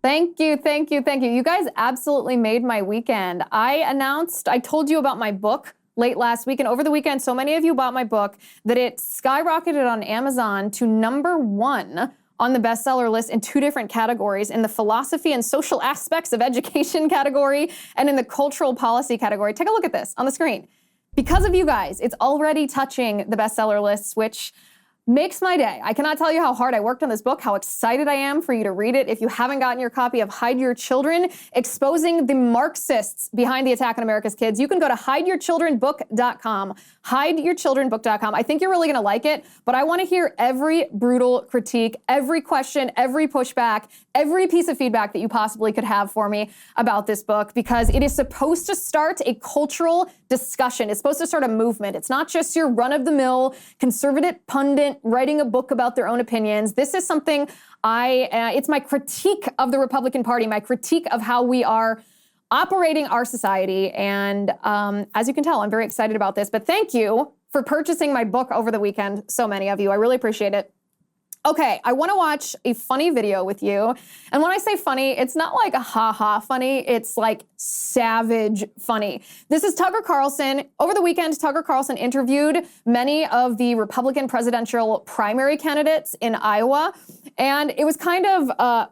Thank you, thank you, thank you. You guys absolutely made my weekend. I told you about my book late last week, and over the weekend, so many of you bought my book that it skyrocketed on Amazon to #1 on the bestseller list in 2 different categories, in the philosophy and social aspects of education category and in the cultural policy category. Take a look at this on the screen. Because of you guys, it's already touching the bestseller lists, which makes my day. I cannot tell you how hard I worked on this book, how excited I am for you to read it. If you haven't gotten your copy of Hide Your Children, Exposing the Marxists Behind the Attack on America's Kids, you can go to hideyourchildrenbook.com, hideyourchildrenbook.com. I think you're really gonna like it, but I wanna hear every brutal critique, every question, every pushback, every piece of feedback that you possibly could have for me about this book, because it is supposed to start a cultural discussion. It's supposed to start a movement. It's not just your run-of-the-mill conservative pundit writing a book about their own opinions. This is something it's my critique of the Republican Party, my critique of how we are operating our society. And as you can tell, I'm very excited about this. But thank you for purchasing my book over the weekend, so many of you. I really appreciate it. Okay, I want to watch a funny video with you. And when I say funny, it's not like a ha-ha funny, it's like savage funny. This is Tucker Carlson. Over the weekend, Tucker Carlson interviewed many of the Republican presidential primary candidates in Iowa. And it was kind of,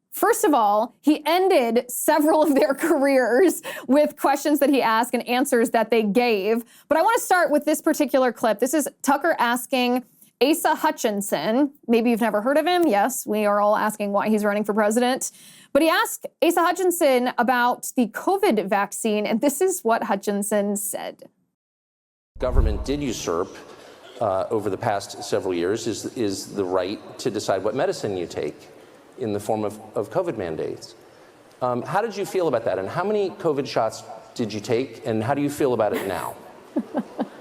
first of all, he ended several of their careers with questions that he asked and answers that they gave. But I want to start with this particular clip. This is Tucker asking Asa Hutchinson. Maybe you've never heard of him. Yes, we are all asking why he's running for president. But he asked Asa Hutchinson about the COVID vaccine, and this is what Hutchinson said. Government did usurp over the past several years is the right to decide what medicine you take in the form of COVID mandates. How did you feel about that? And how many COVID shots did you take? And how do you feel about it now,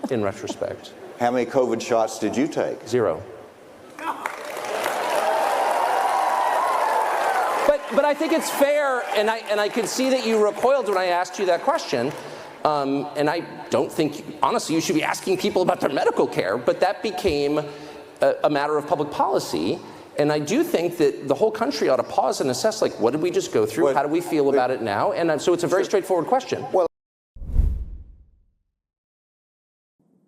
in retrospect? How many COVID shots did you take? 0. But I think it's fair, and I can see that you recoiled when I asked you that question. And I don't think, honestly, you should be asking people about their medical care, but that became a matter of public policy. And I do think that the whole country ought to pause and assess, like, what did we just go through? How do we feel about it now? And so it's a very straightforward question. Well,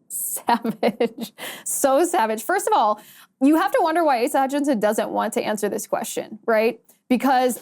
Savage. So savage. First of all, you have to wonder why Asa Hutchinson doesn't want to answer this question, right? Because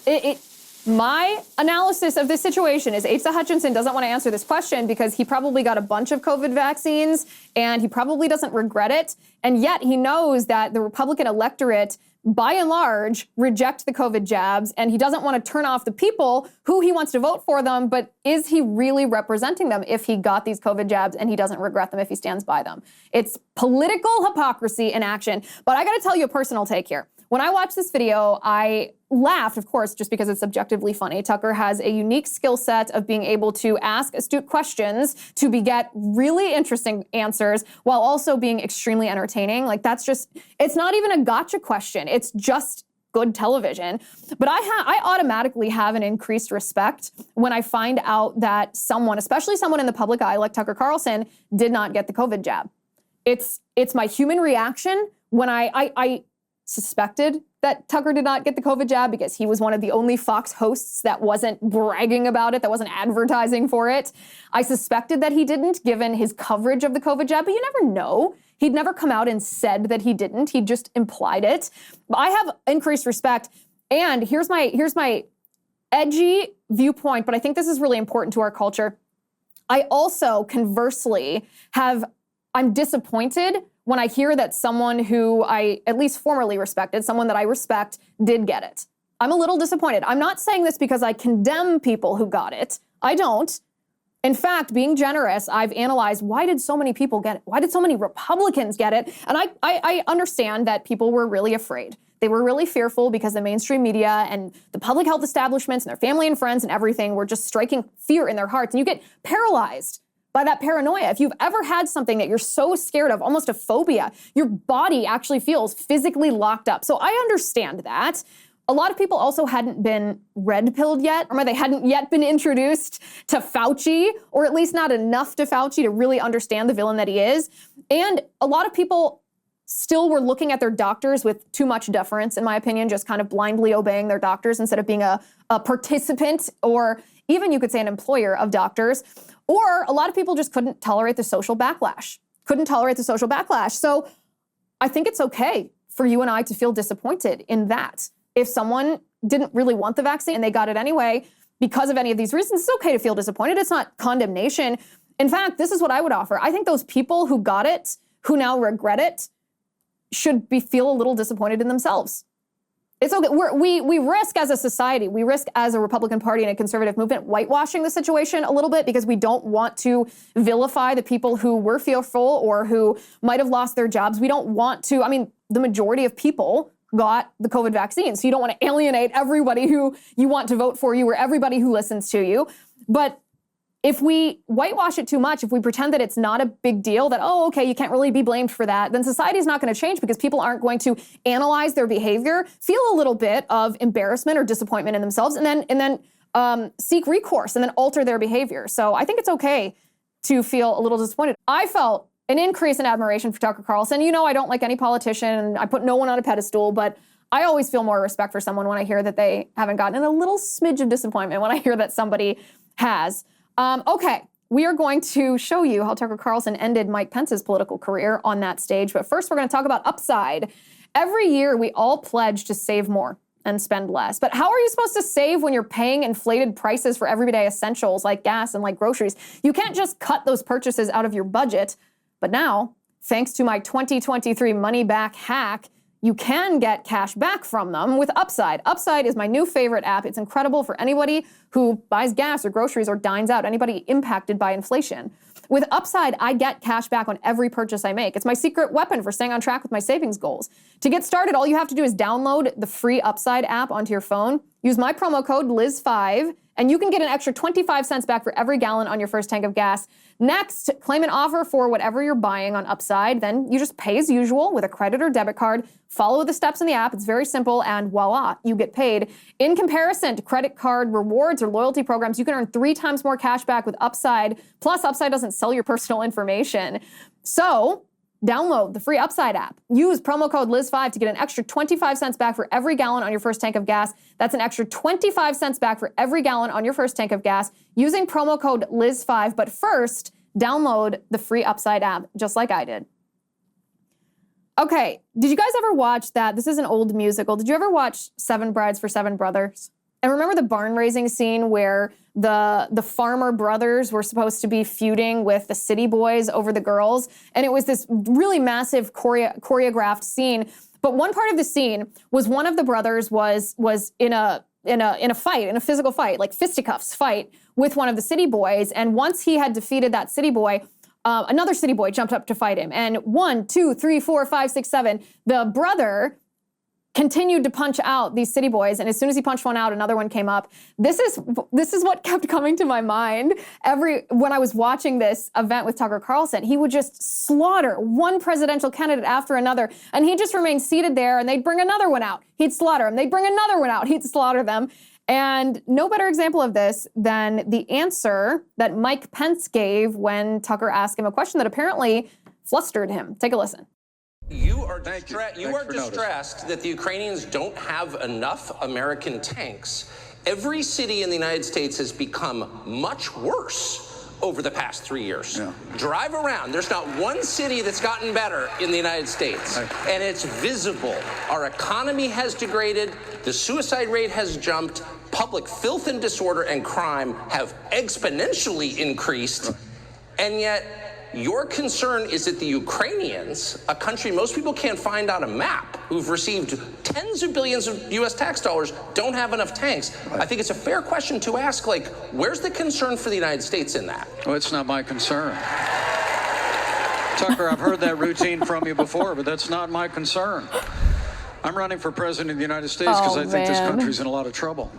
my analysis of this situation is Asa Hutchinson doesn't want to answer this question because he probably got a bunch of COVID vaccines and he probably doesn't regret it. And yet he knows that the Republican electorate, by and large, reject the COVID jabs, and he doesn't want to turn off the people who he wants to vote for them, but is he really representing them if he got these COVID jabs and he doesn't regret them if he stands by them? It's political hypocrisy in action. But I got to tell you a personal take here. When I watched this video, I laughed, of course, just because it's subjectively funny. Tucker has a unique skill set of being able to ask astute questions, to get really interesting answers, while also being extremely entertaining. Like, that's just, it's not even a gotcha question. It's just good television. But I automatically have an increased respect when I find out that someone, especially someone in the public eye like Tucker Carlson, did not get the COVID jab. It's my human reaction when I suspected that Tucker did not get the COVID jab because he was one of the only Fox hosts that wasn't bragging about it, that wasn't advertising for it. I suspected that he didn't, given his coverage of the COVID jab, but you never know. He'd never come out and said that he didn't. He just implied it. But I have increased respect. And here's my edgy viewpoint, but I think this is really important to our culture. I also, conversely, I'm disappointed when I hear that someone who I at least formerly respected, someone that I respect, did get it. I'm a little disappointed. I'm not saying this because I condemn people who got it. I don't. In fact, being generous, I've analyzed, why did so many people get it? Why did so many Republicans get it? And I understand that people were really afraid. They were really fearful because the mainstream media and the public health establishments and their family and friends and everything were just striking fear in their hearts. And you get paralyzed by that paranoia. If you've ever had something that you're so scared of, almost a phobia, your body actually feels physically locked up. So I understand that. A lot of people also hadn't been red-pilled yet, or they hadn't yet been introduced to Fauci, or at least not enough to Fauci to really understand the villain that he is. And a lot of people still were looking at their doctors with too much deference, in my opinion, just kind of blindly obeying their doctors instead of being a participant, or even you could say an employer of doctors. Or a lot of people just couldn't tolerate the social backlash. So I think it's okay for you and I to feel disappointed in that. If someone didn't really want the vaccine and they got it anyway because of any of these reasons, it's okay to feel disappointed. It's not condemnation. In fact, this is what I would offer. I think those people who got it, who now regret it, should feel a little disappointed in themselves. It's okay. We risk as a society, we risk as a Republican Party and a conservative movement whitewashing the situation a little bit because we don't want to vilify the people who were fearful or who might have lost their jobs. We don't want to, the majority of people got the COVID vaccine. So you don't want to alienate everybody who you want to vote for you or everybody who listens to you. But if we whitewash it too much, if we pretend that it's not a big deal, that, oh, okay, you can't really be blamed for that, then society is not going to change because people aren't going to analyze their behavior, feel a little bit of embarrassment or disappointment in themselves, and then seek recourse and then alter their behavior. So I think it's okay to feel a little disappointed. I felt an increase in admiration for Tucker Carlson. You know, I don't like any politician. I put no one on a pedestal, but I always feel more respect for someone when I hear that they haven't gotten, and a little smidge of disappointment when I hear that somebody has. Okay, we are going to show you how Tucker Carlson ended Mike Pence's political career on that stage. But first, we're going to talk about Upside. Every year, we all pledge to save more and spend less. But how are you supposed to save when you're paying inflated prices for everyday essentials like gas and like groceries? You can't just cut those purchases out of your budget. But now, thanks to my 2023 money back hack, you can get cash back from them with Upside. Upside is my new favorite app. It's incredible for anybody who buys gas or groceries or dines out, anybody impacted by inflation. With Upside, I get cash back on every purchase I make. It's my secret weapon for staying on track with my savings goals. To get started, all you have to do is download the free Upside app onto your phone, use my promo code Liz5, and you can get an extra 25 cents back for every gallon on your first tank of gas. Next, claim an offer for whatever you're buying on Upside. Then you just pay as usual with a credit or debit card. Follow the steps in the app. It's very simple, and voila, you get paid. In comparison to credit card rewards or loyalty programs, you can earn 3 times more cash back with Upside. Plus, Upside doesn't sell your personal information. So, download the free Upside app. Use promo code Liz5 to get an extra 25 cents back for every gallon on your first tank of gas. That's an extra 25 cents back for every gallon on your first tank of gas using promo code Liz5. But first, download the free Upside app, just like I did. Okay, did you guys ever watch that? This is an old musical. Did you ever watch 7 Brides for 7 Brothers? And remember the barn raising scene where the farmer brothers were supposed to be feuding with the city boys over the girls? And it was this really massive choreographed scene. But one part of the scene was one of the brothers was in a fight, in a physical fight, like fisticuffs fight with one of the city boys. And once he had defeated that city boy, another city boy jumped up to fight him. And 1, 2, 3, 4, 5, 6, 7, the brother continued to punch out these city boys, and as soon as he punched one out, another one came up. This is what kept coming to my mind when I was watching this event with Tucker Carlson. He would just slaughter one presidential candidate after another, and he'd just remain seated there, and they'd bring another one out. He'd slaughter him. They'd bring another one out. He'd slaughter them. And no better example of this than the answer that Mike Pence gave when Tucker asked him a question that apparently flustered him. Take a listen. You are distressed that the Ukrainians don't have enough American tanks. Every city in the United States has become much worse over the past 3 years. Yeah. Drive around. There's not one city that's gotten better in the United States. And it's visible. Our economy has degraded. The suicide rate has jumped. Public filth and disorder and crime have exponentially increased. And yet, your concern is that the Ukrainians, a country most people can't find on a map, who've received tens of billions of U.S. tax dollars, don't have enough tanks. Right. I think it's a fair question to ask, like, where's the concern for the United States in that? Well, it's not my concern. Tucker, I've heard that routine from you before, but that's not my concern. I'm running for president of the United States because I think this country's in a lot of trouble.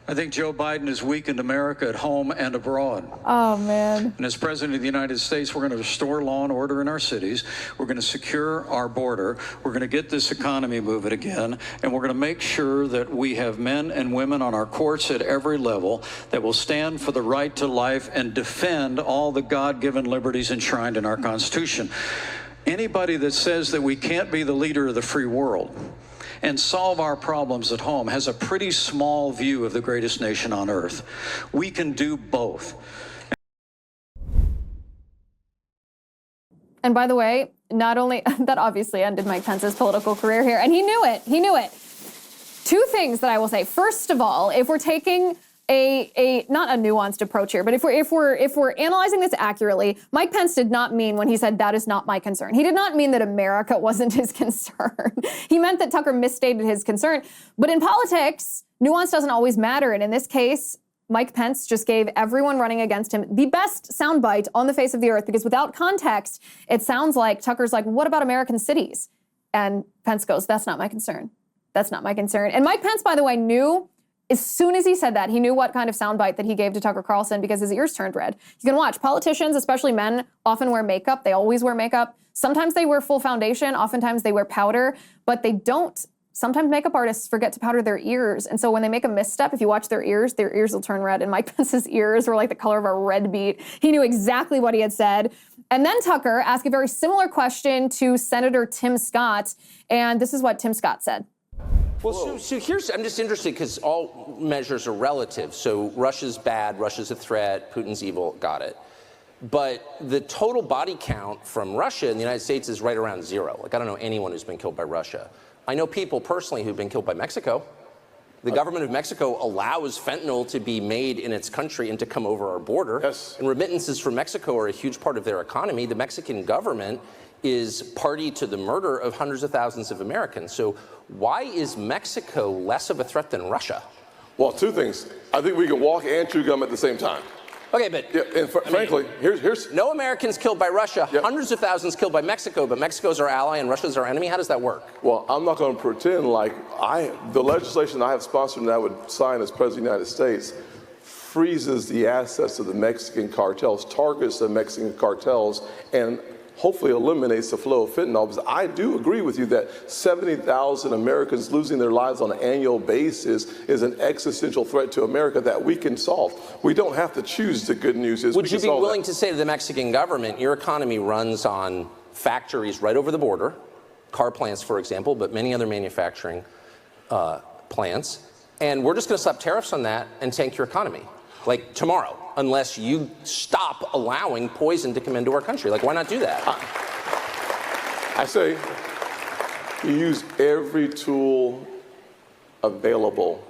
I think Joe Biden has weakened America at home and abroad. Oh, man. And as president of the United States, we're going to restore law and order in our cities. We're going to secure our border. We're going to get this economy moving again. And we're going to make sure that we have men and women on our courts at every level that will stand for the right to life and defend all the God-given liberties enshrined in our Constitution. Anybody that says that we can't be the leader of the free world and solve our problems at home has a pretty small view of the greatest nation on earth. We can do both. And by the way, not only, that obviously ended Mike Pence's political career here, and he knew it, Two things that I will say. First of all, if we're taking not a nuanced approach here, but if we're analyzing this accurately, Mike Pence did not mean when he said that is not my concern. He did not mean that America wasn't his concern. He meant that Tucker misstated his concern. But in politics, nuance doesn't always matter. And in this case, Mike Pence just gave everyone running against him the best soundbite on the face of the earth, because without context, it sounds like Tucker's like, what about American cities? And Pence goes, that's not my concern. That's not my concern. And Mike Pence, by the way, knew as soon as he said that, he knew what kind of soundbite that he gave to Tucker Carlson, because his ears turned red. You can watch. Politicians, especially men, often wear makeup. They always wear makeup. Sometimes they wear full foundation. Oftentimes they wear powder, but they don't. Sometimes makeup artists forget to powder their ears. And so when they make a misstep, if you watch their ears will turn red. And Mike Pence's ears were like the color of a red beet. He knew exactly what he had said. And then Tucker asked a very similar question to Senator Tim Scott. And this is what Tim Scott said. Well, so here's, I'm just interested because all measures are relative. So Russia's bad, Russia's a threat, Putin's evil, got it. But the total body count from Russia in the United States is right around 0. Like, I don't know anyone who's been killed by Russia. I know people personally who've been killed by Mexico. The government of Mexico allows fentanyl to be made in its country and to come over our border. Yes. And remittances from Mexico are a huge part of their economy. The Mexican government is party to the murder of hundreds of thousands of Americans. So why is Mexico less of a threat than Russia? Well, two things. I think we can walk and chew gum at the same time. Okay, but Yeah, and frankly, here's no Americans killed by Russia, Yep. hundreds of thousands killed by Mexico, but Mexico's our ally and Russia's our enemy. How does that work? well, I'm not going to pretend like the legislation I have sponsored and I would sign as President of the United States freezes the assets of the Mexican cartels, targets the Mexican cartels, and hopefully eliminates the flow of fentanyl. Because I do agree with you that 70,000 Americans losing their lives on an annual basis is an existential threat to America that we can solve. We don't have to choose the good news. Would you be willing to say to the Mexican government, your economy runs on factories right over the border, car plants, for example, but many other manufacturing plants, and we're just going to slap tariffs on that and tank your economy, like tomorrow, unless you stop allowing poison to come into our country? Like, why not do that? I say you use every tool available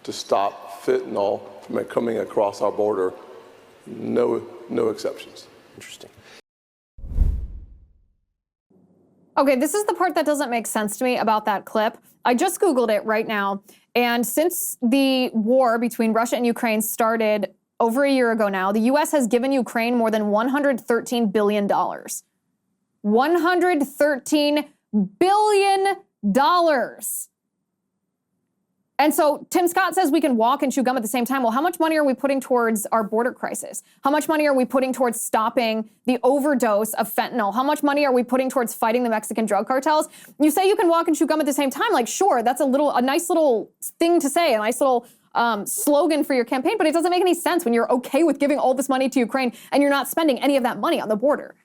to stop fentanyl from coming across our border. No exceptions. Interesting. Okay, this is the part that doesn't make sense to me about that clip. I just Googled it right now. And since the war between Russia and Ukraine started over a year ago now, the U.S. has given Ukraine more than $113 billion. $113 billion. And so Tim Scott says we can walk and chew gum at the same time. Well, how much money are we putting towards our border crisis? How much money are we putting towards stopping the overdose of fentanyl? How much money are we putting towards fighting the Mexican drug cartels? You say you can walk and chew gum at the same time. Like, sure, that's a nice little thing to say, a nice little slogan for your campaign, but it doesn't make any sense when you're okay with giving all this money to Ukraine and you're not spending any of that money on the border.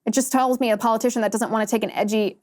It just tells me a politician that doesn't want to take an edgy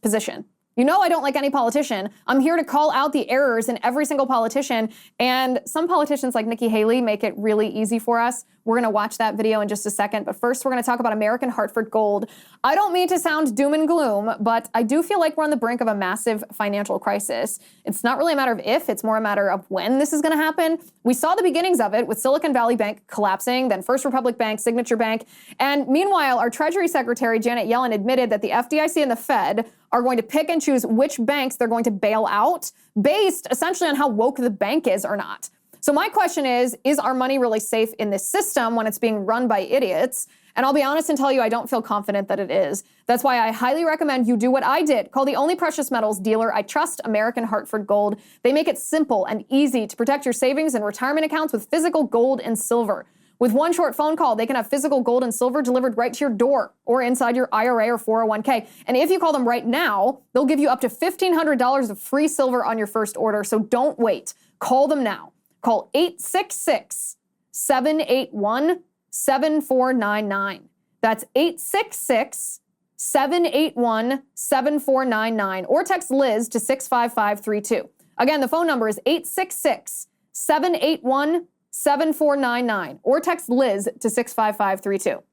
position. You know I don't like any politician. I'm here to call out the errors in every single politician. And some politicians like Nikki Haley make it really easy for us. We're going to watch that video in just a second. But first, we're going to talk about American Hartford Gold. I don't mean to sound doom and gloom, but I do feel like we're on the brink of a massive financial crisis. It's not really a matter of if, it's more a matter of when this is going to happen. We saw the beginnings of it with Silicon Valley Bank collapsing, then First Republic Bank, Signature Bank. And meanwhile, our Treasury Secretary, Janet Yellen, admitted that the FDIC and the Fed are going to pick and choose which banks they're going to bail out based essentially on how woke the bank is or not. So my question is our money really safe in this system when it's being run by idiots? And I'll be honest and tell you, I don't feel confident that it is. That's why I highly recommend you do what I did. Call the only precious metals dealer I trust, American Hartford Gold. They make it simple and easy to protect your savings and retirement accounts with physical gold and silver. With one short phone call, they can have physical gold and silver delivered right to your door or inside your IRA or 401k. And if you call them right now, they'll give you up to $1,500 of free silver on your first order. So don't wait. Call them now. Call 866-781-7499. That's 866 866-781-7499 or text Liz to 65532. Again, the phone number is 866-781-7499 or text Liz to 65532.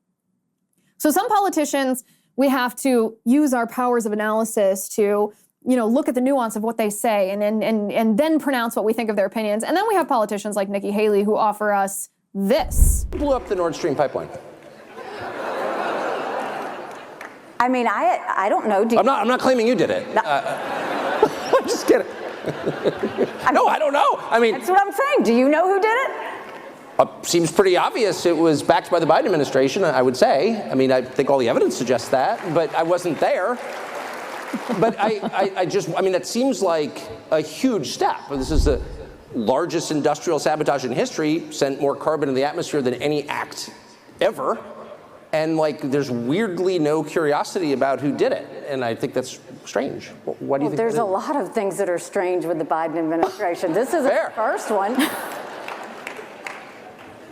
So some politicians, we have to use our powers of analysis to, look at the nuance of what they say and then pronounce what we think of their opinions. And then we have politicians like Nikki Haley who offer us this. Blew up the Nord Stream pipeline. I mean, I don't know. I'm not claiming you did it. No. I'm just kidding. No, I don't know. I mean, that's what I'm saying. Do you know who did it? Seems pretty obvious. It was backed by the Biden administration, I would say. I mean, I think all the evidence suggests that, but I wasn't there. But that seems like a huge step. This is the largest industrial sabotage in history, sent more carbon in the atmosphere than any act ever. And there's weirdly no curiosity about who did it. And I think that's strange. What do you think? There's a lot of things that are strange with the Biden administration. This isn't the first one.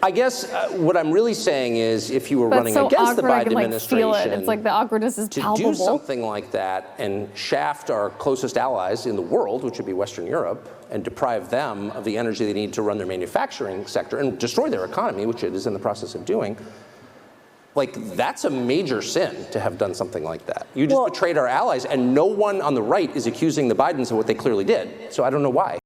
I guess what I'm really saying is if you were running against the Biden administration, it's like the awkwardness is palpable. To do something like that and shaft our closest allies in the world, which would be Western Europe, and deprive them of the energy they need to run their manufacturing sector and destroy their economy, which it is in the process of doing, that's a major sin to have done something like that. You just betrayed our allies, and no one on the right is accusing the Bidens of what they clearly did. So I don't know why.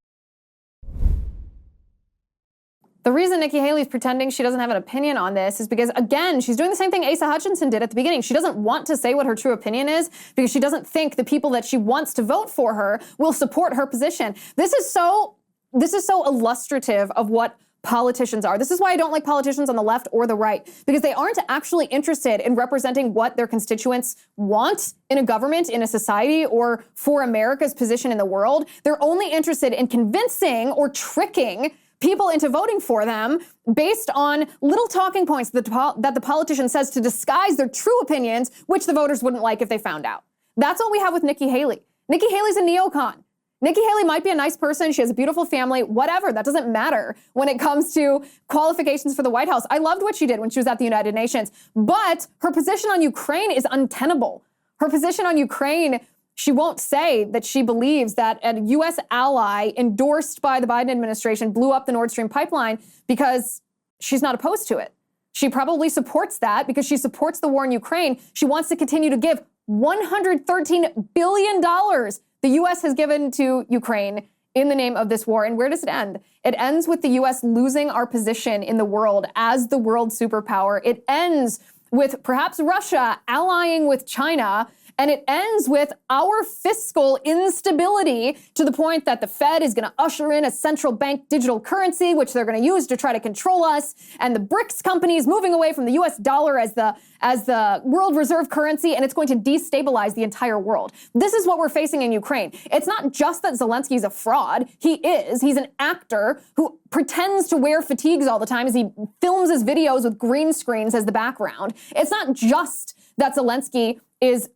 The reason Nikki Haley's pretending she doesn't have an opinion on this is because, again, she's doing the same thing Asa Hutchinson did at the beginning. She doesn't want to say what her true opinion is because she doesn't think the people that she wants to vote for her will support her position. This is so illustrative of what politicians are. This is why I don't like politicians on the left or the right, because they aren't actually interested in representing what their constituents want in a government, in a society, or for America's position in the world. They're only interested in convincing or tricking people into voting for them based on little talking points that the politician says to disguise their true opinions, which the voters wouldn't like if they found out. That's what we have with Nikki Haley. Nikki Haley's a neocon. Nikki Haley might be a nice person. She has a beautiful family, whatever. That doesn't matter when it comes to qualifications for the White House. I loved what she did when she was at the United Nations, but her position on Ukraine is untenable. Her position on Ukraine, she won't say that she believes that a U.S. ally endorsed by the Biden administration blew up the Nord Stream pipeline because she's not opposed to it. She probably supports that because she supports the war in Ukraine. She wants to continue to give $113 billion the U.S. has given to Ukraine in the name of this war. And where does it end? It ends with the U.S. losing our position in the world as the world superpower. It ends with perhaps Russia allying with China. And it ends with our fiscal instability to the point that the Fed is going to usher in a central bank digital currency, which they're going to use to try to control us. And the BRICS companies moving away from the US dollar as the world reserve currency. And it's going to destabilize the entire world. This is what we're facing in Ukraine. It's not just that Zelensky's a fraud. He is. He's an actor who pretends to wear fatigues all the time as he films his videos with green screens as the background. It's not just that Zelensky is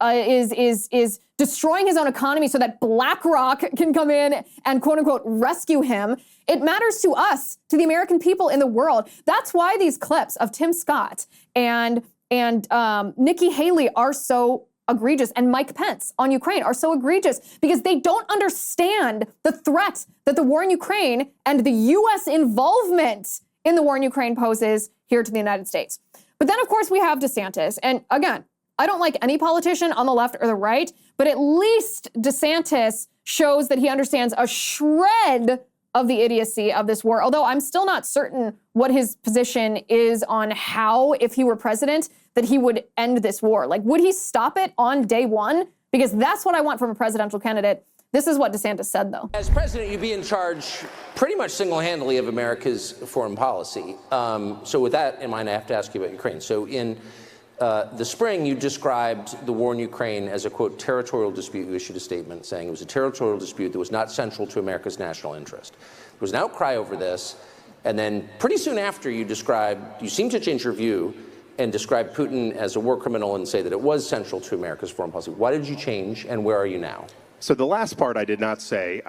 destroying his own economy so that BlackRock can come in and quote unquote rescue him. It matters to us, to the American people in the world. That's why these clips of Tim Scott and Nikki Haley are so egregious, and Mike Pence on Ukraine are so egregious because they don't understand the threat that the war in Ukraine and the U.S. involvement in the war in Ukraine poses here to the United States. But then, of course, we have DeSantis. And again, I don't like any politician on the left or the right, but at least DeSantis shows that he understands a shred of the idiocy of this war, although I'm still not certain what his position is on how, if he were president, that he would end this war. Like, would he stop it on day one? Because that's what I want from a presidential candidate. This is what DeSantis said, though. As president, you'd be in charge pretty much single-handedly of America's foreign policy. So with that in mind, I have to ask you about Ukraine. So in the spring, you described the war in Ukraine as a, quote, territorial dispute. You issued a statement saying it was a territorial dispute that was not central to America's national interest. There was an outcry over this, and then pretty soon after you seemed to change your view and describe Putin as a war criminal and say that it was central to America's foreign policy. Why did you change, and where are you now? So the last part I did not say.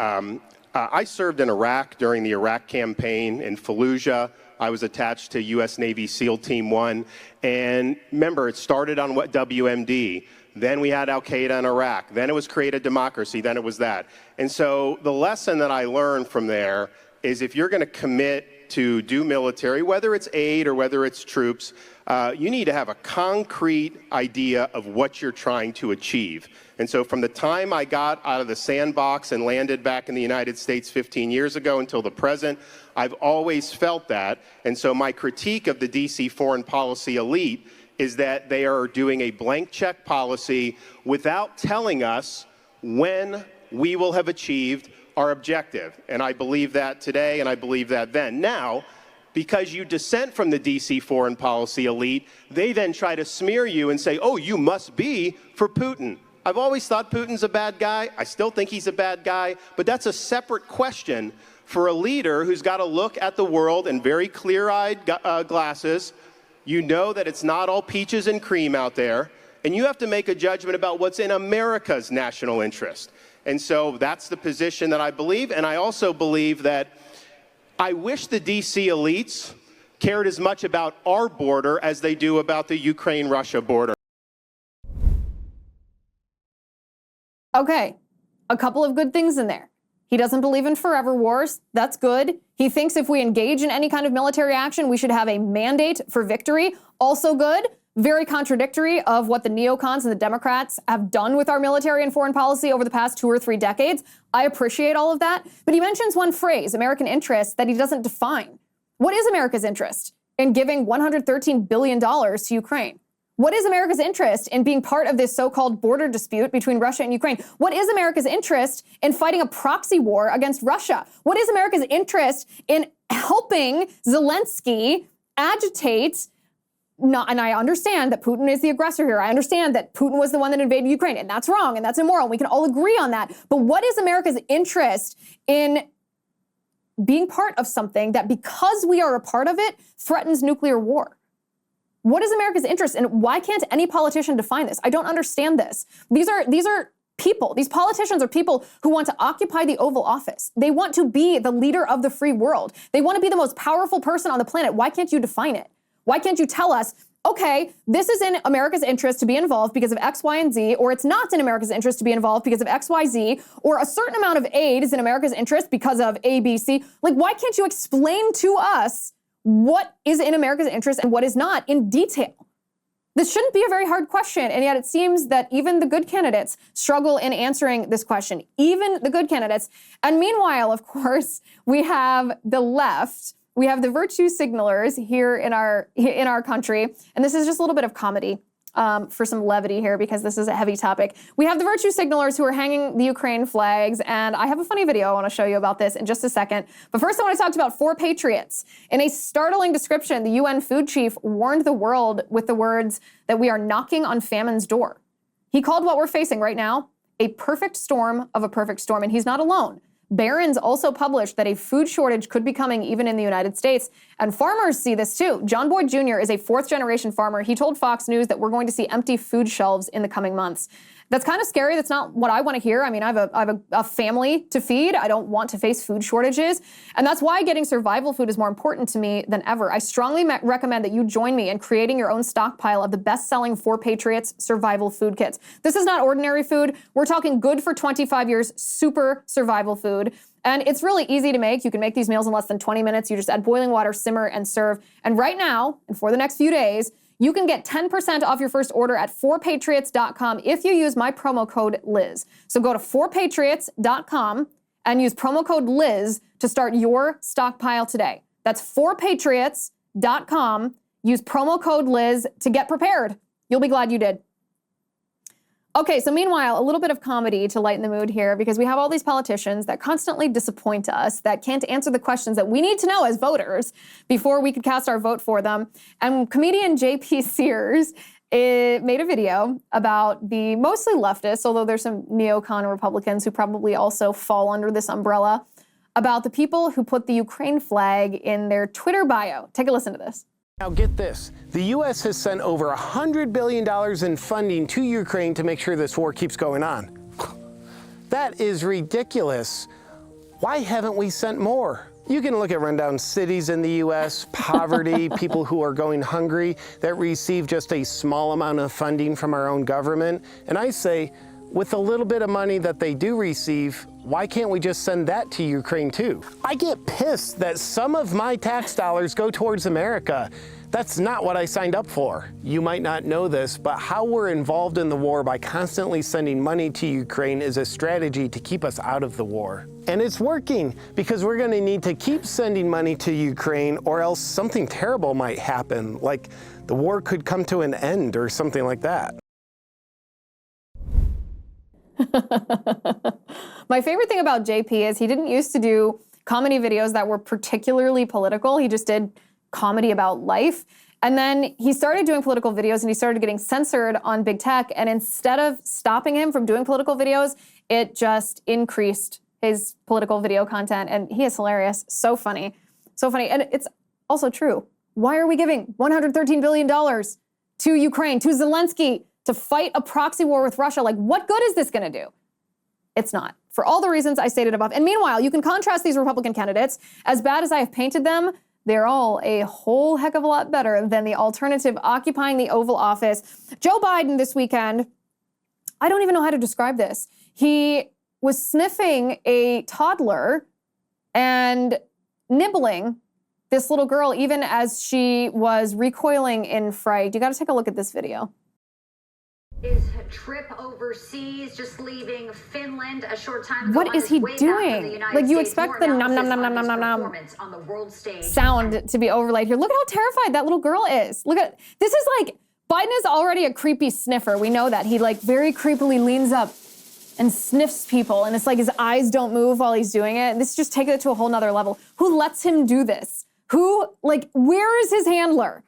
I served in Iraq during the Iraq campaign in Fallujah. I was attached to U.S. Navy SEAL Team 1. And remember, it started on what WMD. then we had Al-Qaeda in Iraq, then it was create a democracy, then it was that. And so the lesson that I learned from there is if you're going to commit to do military, whether it's aid or whether it's troops, you need to have a concrete idea of what you're trying to achieve. And so from the time I got out of the sandbox and landed back in the United States 15 years ago until the present, I've always felt that. And so my critique of the DC foreign policy elite is that they are doing a blank check policy without telling us when we will have achieved our objective. And I believe that today, and I believe that then. Now, because you dissent from the DC foreign policy elite, they then try to smear you and say, oh, you must be for Putin. I've always thought Putin's a bad guy. I still think he's a bad guy, but that's a separate question for a leader who's got to look at the world in very clear-eyed glasses. You know that it's not all peaches and cream out there, and you have to make a judgment about what's in America's national interest. And so that's the position that I believe, and I also believe that I wish the DC elites cared as much about our border as they do about the Ukraine-Russia border. Okay, a couple of good things in there. He doesn't believe in forever wars. That's good. He thinks if we engage in any kind of military action, we should have a mandate for victory. Also good. Very contradictory of what the neocons and the Democrats have done with our military and foreign policy over the past 2 or 3 decades. I appreciate all of that. But he mentions one phrase, American interest, that he doesn't define. What is America's interest in giving $113 billion to Ukraine? What is America's interest in being part of this so-called border dispute between Russia and Ukraine? What is America's interest in fighting a proxy war against Russia? What is America's interest in helping Zelensky agitate? And I understand that Putin is the aggressor here. I understand that Putin was the one that invaded Ukraine, and that's wrong, and that's immoral. We can all agree on that. But what is America's interest in being part of something that, because we are a part of it, threatens nuclear war? What is America's interest, and why can't any politician define this? I don't understand this. These are people. These politicians are people who want to occupy the Oval Office. They want to be the leader of the free world. They want to be the most powerful person on the planet. Why can't you define it? Why can't you tell us, okay, this is in America's interest to be involved because of X, Y, and Z, or it's not in America's interest to be involved because of X, Y, Z, or a certain amount of aid is in America's interest because of A, B, C. Like, why can't you explain to us what is in America's interest and what is not in detail? This shouldn't be a very hard question, and yet it seems that even the good candidates struggle in answering this question, even the good candidates. And meanwhile, of course, we have the left. We have the virtue signalers here in our country, and this is just a little bit of comedy for some levity here because this is a heavy topic. We have the virtue signalers who are hanging the Ukraine flags, and I have a funny video I want to show you about this in just a second. But first I want to talk about 4 patriots. In a startling description, the UN food chief warned the world with the words that we are knocking on famine's door. He called what we're facing right now a perfect storm of a perfect storm, and he's not alone. Barron's also published that a food shortage could be coming even in the United States. And farmers see this too. John Boyd Jr. is a 4th-generation farmer. He told Fox News that we're going to see empty food shelves in the coming months. That's kind of scary. That's not what I want to hear. I mean, I have a family to feed. I don't want to face food shortages. And that's why getting survival food is more important to me than ever. I strongly recommend that you join me in creating your own stockpile of the best-selling 4 Patriots survival food kits. This is not ordinary food. We're talking good for 25 years, super survival food. And it's really easy to make. You can make these meals in less than 20 minutes. You just add boiling water, simmer, and serve. And right now, and for the next few days, you can get 10% off your first order at 4patriots.com if you use my promo code Liz. So go to 4patriots.com and use promo code Liz to start your stockpile today. That's 4patriots.com. Use promo code Liz to get prepared. You'll be glad you did. Okay, so meanwhile, a little bit of comedy to lighten the mood here because we have all these politicians that constantly disappoint us, that can't answer the questions that we need to know as voters before we could cast our vote for them. And comedian J.P. Sears made a video about the mostly leftists, although there's some neocon Republicans who probably also fall under this umbrella, about the people who put the Ukraine flag in their Twitter bio. Take a listen to this. Now get this, the U.S. has sent over $100 billion in funding to Ukraine to make sure this war keeps going on. That is ridiculous. Why haven't we sent more? You can look at rundown cities in the U.S., poverty, people who are going hungry that receive just a small amount of funding from our own government. And I say, with a little bit of money that they do receive, why can't we just send that to Ukraine too? I get pissed that some of my tax dollars go towards America. That's not what I signed up for. You might not know this, but how we're involved in the war by constantly sending money to Ukraine is a strategy to keep us out of the war. And it's working, because we're gonna need to keep sending money to Ukraine, or else something terrible might happen, like the war could come to an end or something like that. My favorite thing about JP is he didn't used to do comedy videos that were particularly political. He just did comedy about life. And then he started doing political videos and he started getting censored on big tech. And instead of stopping him from doing political videos, it just increased his political video content. And he is hilarious. So funny. So funny. And it's also true. Why are we giving $113 billion to Ukraine, to Zelensky, to fight a proxy war with Russia? Like, what good is this going to do? It's not. For all the reasons I stated above. And meanwhile, you can contrast these Republican candidates. As bad as I have painted them, they're all a whole heck of a lot better than the alternative occupying the Oval Office. Joe Biden this weekend, I don't even know how to describe this. He was sniffing a toddler and nibbling this little girl even as she was recoiling in fright. You got to take a look at this video. His trip overseas, just leaving Finland a short time ago. What is he doing? Like, you expect the nom nom nom nom nom nom nom sound to be overlaid here. Look at how terrified that little girl is. Look at, this is like, Biden is already a creepy sniffer. We know that. He like very creepily leans up and sniffs people, and it's like his eyes don't move while he's doing it. And this just takes it to a whole nother level. Who lets him do this? Who, like, where is his handler?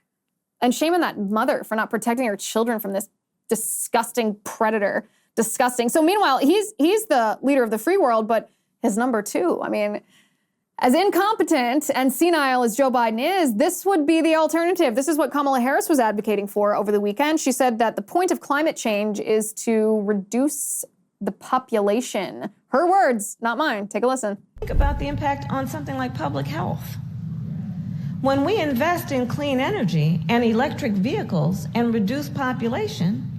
And shame on that mother for not protecting her children from this disgusting predator. Disgusting. So meanwhile, he's the leader of the free world, but his number two, I mean, as incompetent and senile as Joe Biden is, this would be the alternative. This is what Kamala Harris was advocating for over the weekend. She said that the point of climate change is to reduce the population. Her words, not mine. Take a listen. Think about the impact on something like public health. When we invest in clean energy and electric vehicles and reduce population,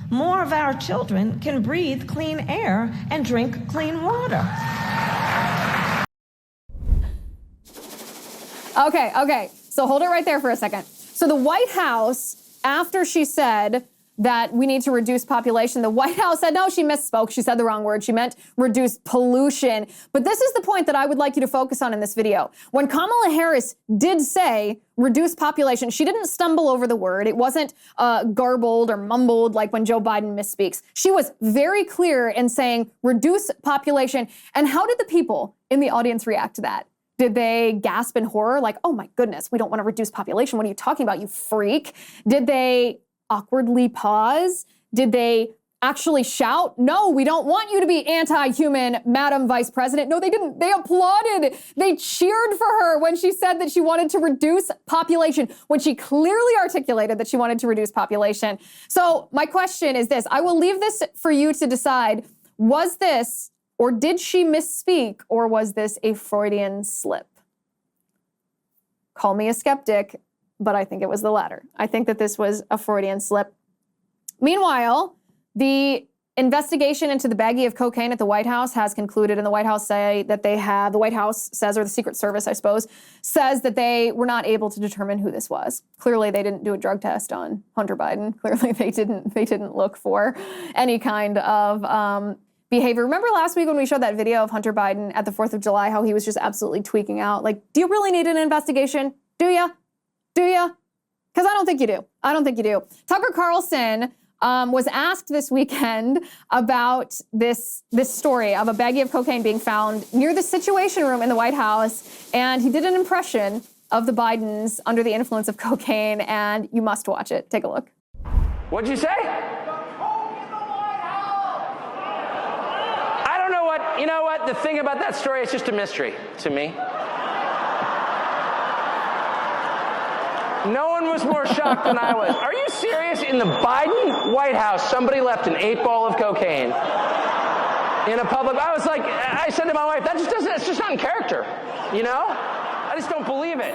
more of our children can breathe clean air and drink clean water. Okay. So hold it right there for a second. So the White House, after she said that we need to reduce population, the White House said, no, she misspoke. She said the wrong word. She meant reduce pollution. But this is the point that I would like you to focus on in this video. When Kamala Harris did say reduce population, she didn't stumble over the word. It wasn't garbled or mumbled like when Joe Biden misspeaks. She was very clear in saying reduce population. And how did the people in the audience react to that? Did they gasp in horror like, oh my goodness, we don't want to reduce population. What are you talking about, you freak? Did they awkwardly pause? Did they actually shout, no, we don't want you to be anti-human, Madam Vice President? No, they didn't. They applauded. They cheered for her when she said that she wanted to reduce population, when she clearly articulated that she wanted to reduce population. So my question is this. I will leave this for you to decide. Was this, or did she misspeak, or was this a Freudian slip? Call me a skeptic, but I think it was the latter. I think that this was a Freudian slip. Meanwhile, the investigation into the baggie of cocaine at the White House has concluded, and the White House say that they have, the White House says, or the Secret Service, I suppose, says that they were not able to determine who this was. Clearly, they didn't do a drug test on Hunter Biden. Clearly, they didn't look for any kind of behavior. Remember last week when we showed that video of Hunter Biden at the 4th of July, how he was just absolutely tweaking out? Like, do you really need an investigation? Do ya? Do ya? Because I don't think you do. I don't think you do. Tucker Carlson was asked this weekend about this story of a baggie of cocaine being found near the Situation Room in the White House, and he did an impression of the Bidens under the influence of cocaine, and you must watch it. Take a look. What'd you say? I don't know what, you know what, the thing about that story, it's just a mystery to me. No one was more shocked than I was. Are you serious? In the Biden White House, somebody left an 8-ball of cocaine. in a public, I said to my wife, it's just not in character, you know? I just don't believe it.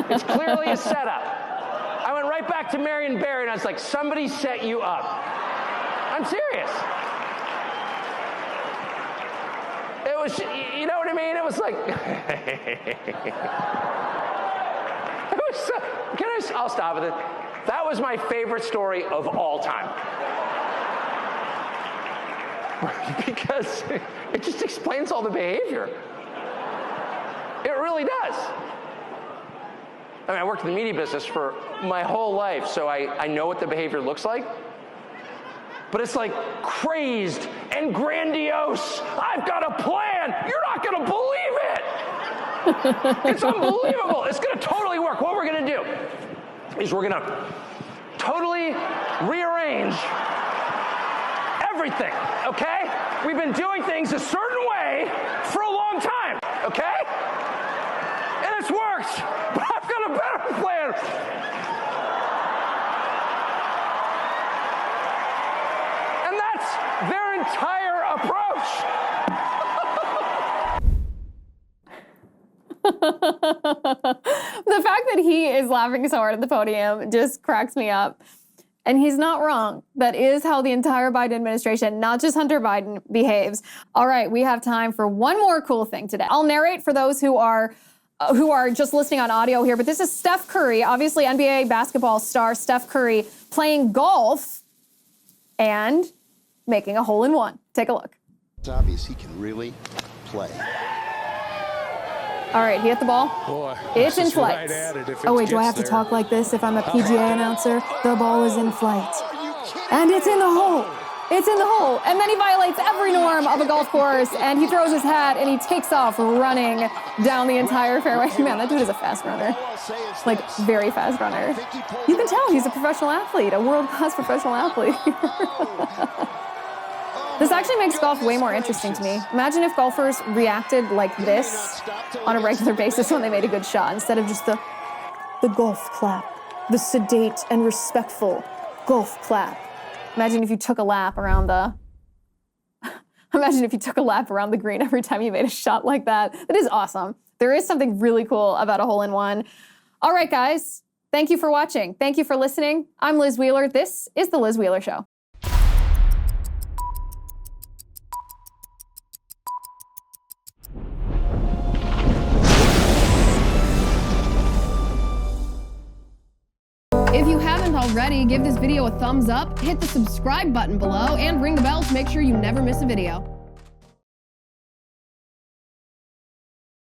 It's clearly a setup. I went right back to Marion Barry and I was like, somebody set you up. I'm serious. It was, you know what I mean? It was like, I'll stop with it. That was my favorite story of all time. Because it just explains all the behavior. It really does. I mean, I worked in the media business for my whole life, so I know what the behavior looks like. But it's like crazed and grandiose. I've got a plan. You're not going to believe it. It's unbelievable. It's going to totally work. What we're going to do is we're going to totally rearrange everything, okay? We've been doing things a certain way for a long time, okay? And it's worked, but I've got a better plan. And that's their entire approach. The fact that he is laughing so hard at the podium just cracks me up. And he's not wrong. That is how the entire Biden administration, not just Hunter Biden, behaves. All right, we have time for one more cool thing today. I'll narrate for those who are just listening on audio here, but this is Steph Curry, obviously NBA basketball star Steph Curry, playing golf and making a hole-in-one. Take a look. It's obvious he can really play. All right, he hit the ball. Boy, it's in flight. Oh wait, do I have to talk like this if I'm a PGA announcer? The ball is in flight. And it's in the hole. It's in the hole. And then he violates every norm of a golf course, and he throws his hat, and he takes off running down the entire fairway. Man, that dude is a fast runner. Like, very fast runner. You can tell he's a professional athlete, a world-class professional athlete. This actually makes golf way more interesting to me. Imagine if golfers reacted like this on a regular basis when they made a good shot, instead of just the golf clap, the sedate and respectful golf clap. Imagine if you took a lap around the green every time you made a shot like that. It is awesome. There is something really cool about a hole-in-one. All right, guys. Thank you for watching. Thank you for listening. I'm Liz Wheeler. This is The Liz Wheeler Show. If you haven't already, give this video a thumbs up, hit the subscribe button below, and ring the bell to make sure you never miss a video.